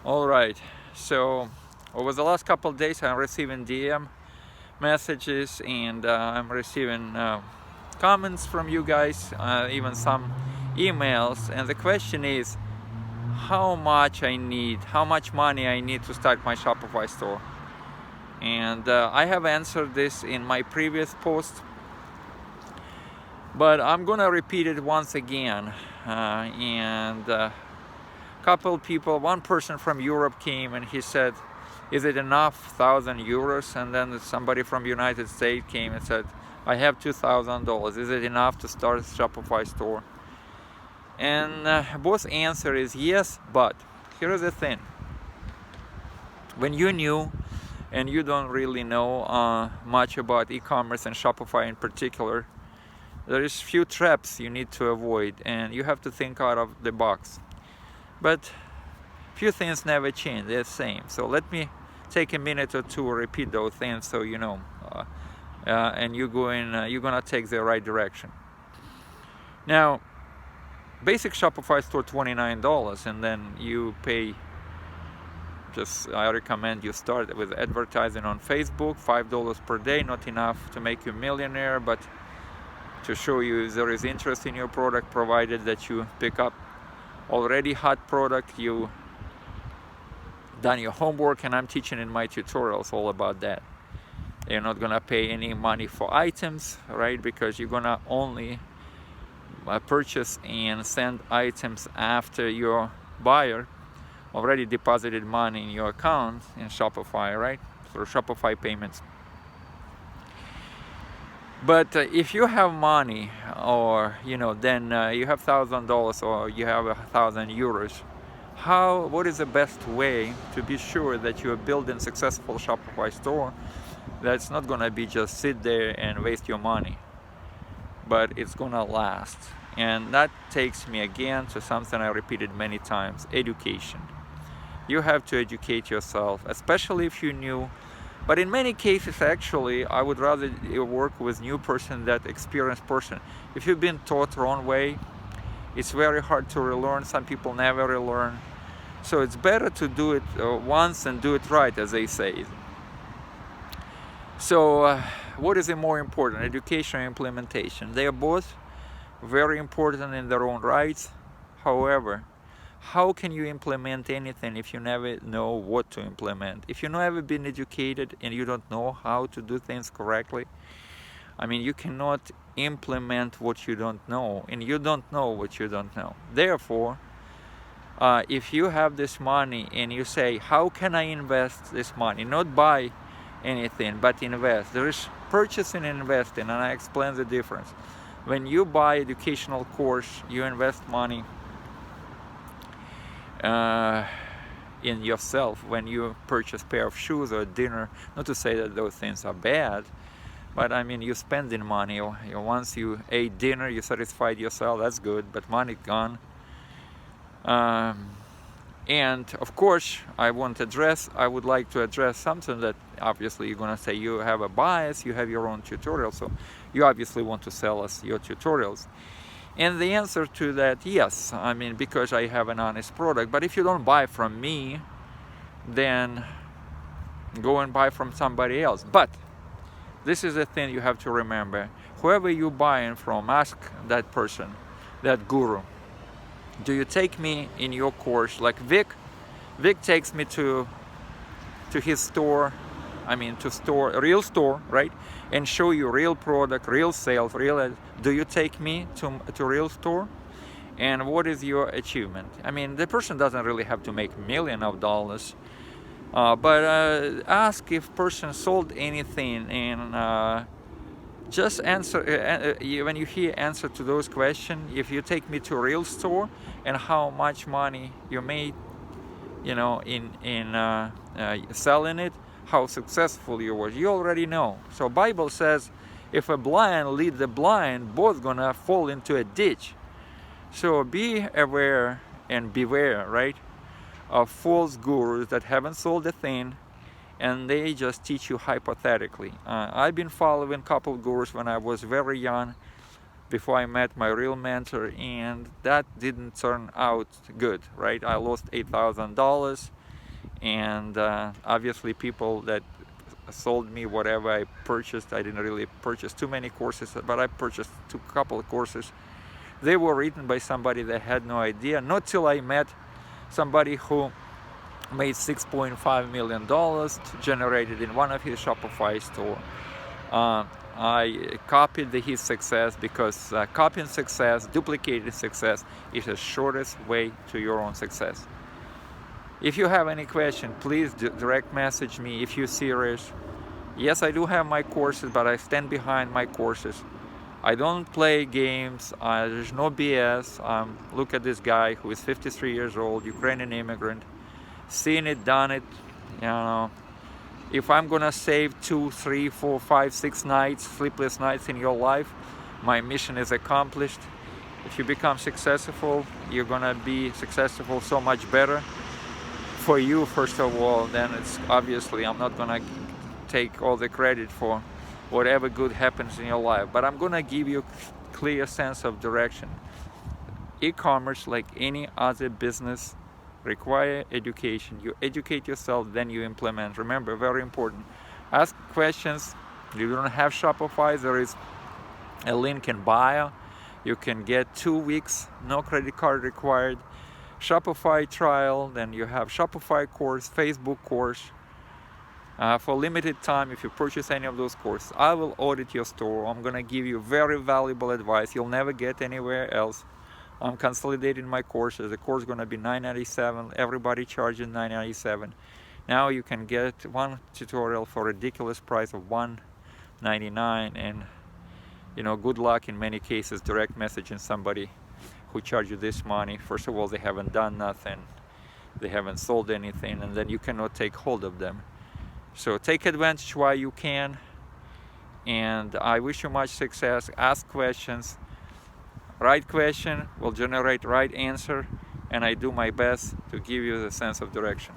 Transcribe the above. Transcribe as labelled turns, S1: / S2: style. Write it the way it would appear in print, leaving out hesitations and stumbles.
S1: All right, so over the last couple of days I'm receiving DM messages and I'm receiving comments from you guys, even some emails, and the question is how much money I need to start my Shopify store. And I have answered this in my previous post, but I'm gonna repeat it once again. Couple people, one person from Europe came and he said, is it enough, €1,000? And then somebody from United States came and said, I have $2,000, is it enough to start a Shopify store? And both answer is yes, but here's the thing. When you're new and you don't really know much about e-commerce and Shopify in particular, there is few traps you need to avoid and you have to think out of the box. But few things never change, they're the same. So let me take a minute or two to repeat those things so you know, and you're gonna take the right direction. Now, basic Shopify store $29, and then you pay. I recommend you start with advertising on Facebook, $5 per day, not enough to make you a millionaire, but to show you there is interest in your product, provided that you pick up already hot product, you done your homework, and I'm teaching in my tutorials all about that. You're not gonna pay any money for items, right? Because you're gonna only purchase and send items after your buyer already deposited money in your account in Shopify, right? Through Shopify payments. But if you have money, or then you have $1,000 or you have €1,000, what is the best way to be sure that you are building a successful Shopify store that's not gonna be just sit there and waste your money, but it's gonna last? And that takes me again to something I repeated many times: education. You have to educate yourself, especially if you're new. But in many cases, actually, I would rather work with new person than experienced person. If you've been taught wrong way, it's very hard to relearn. Some people never relearn. So it's better to do it once and do it right, as they say. So what is more important, education or implementation? They are both very important in their own rights. However, how can you implement anything if you never know what to implement? If you've never been educated and you don't know how to do things correctly, you cannot implement what you don't know, and you don't know what you don't know. Therefore, if you have this money and you say, how can I invest this money? Not buy anything, but invest. There is purchasing and investing, and I explain the difference. When you buy educational course, you invest money in yourself. When you purchase a pair of shoes or dinner, not to say that those things are bad, but you're spending money. Once you ate dinner, you satisfied yourself, that's good, but money gone. And of course, I would like to address something that obviously you're gonna say you have a bias, you have your own tutorial, so you obviously want to sell us your tutorials. And the answer to that, yes, because I have an honest product. But if you don't buy from me, then go and buy from somebody else. But this is the thing you have to remember. Whoever you're buying from, ask that person, that guru, do you take me in your course? Like Vic takes me to his store, a real store, right? And show you real product, real sales, do you take me to real store? And what is your achievement? The person doesn't really have to make millions of dollars, but ask if person sold anything, and just answer when you hear answer to those questions. If you take me to a real store and how much money you made, in selling it, how successful you were, you already know. So Bible says, if a blind lead the blind, both gonna fall into a ditch. So be aware and beware, right, of false gurus that haven't sold a thing, and they just teach you hypothetically. I've been following a couple of gurus when I was very young, before I met my real mentor, and that didn't turn out good, right? I lost $8,000, And obviously people that sold me whatever I purchased, I didn't really purchase too many courses, but I purchased a couple of courses. They were written by somebody that had no idea, not till I met somebody who made $6.5 million generated in one of his Shopify store. I copied his success, because copying success, duplicating success is the shortest way to your own success. If you have any question, please direct message me if you're serious. Yes, I do have my courses, but I stand behind my courses. I don't play games. There's no BS. Look at this guy who is 53 years old, Ukrainian immigrant, seen it, done it. You know, if I'm gonna save 2, 3, 4, 5, 6 nights, sleepless nights in your life, my mission is accomplished. If you become successful, you're gonna be successful so much better. For you, first of all, then it's obviously I'm not gonna take all the credit for whatever good happens in your life, but I'm gonna give you a clear sense of direction. E-commerce, like any other business, require education. You educate yourself, then you implement. Remember, very important. Ask questions. If you don't have Shopify, there is a link in bio. You can get 2 weeks, no credit card required. Shopify trial, then you have Shopify course, Facebook course. For limited time, if you purchase any of those courses, I will audit your store. I'm gonna give you very valuable advice you'll never get anywhere else. I'm consolidating my courses. The course is gonna be $9.97. Everybody charging $9.97. Now you can get one tutorial for a ridiculous price of $1.99, and good luck in many cases direct messaging somebody who charge you this money. First of all, they haven't done nothing, they haven't sold anything, and then you cannot take hold of them. So take advantage while you can, and I wish you much success. Ask questions. Right question will generate right answer, and I do my best to give you the sense of direction.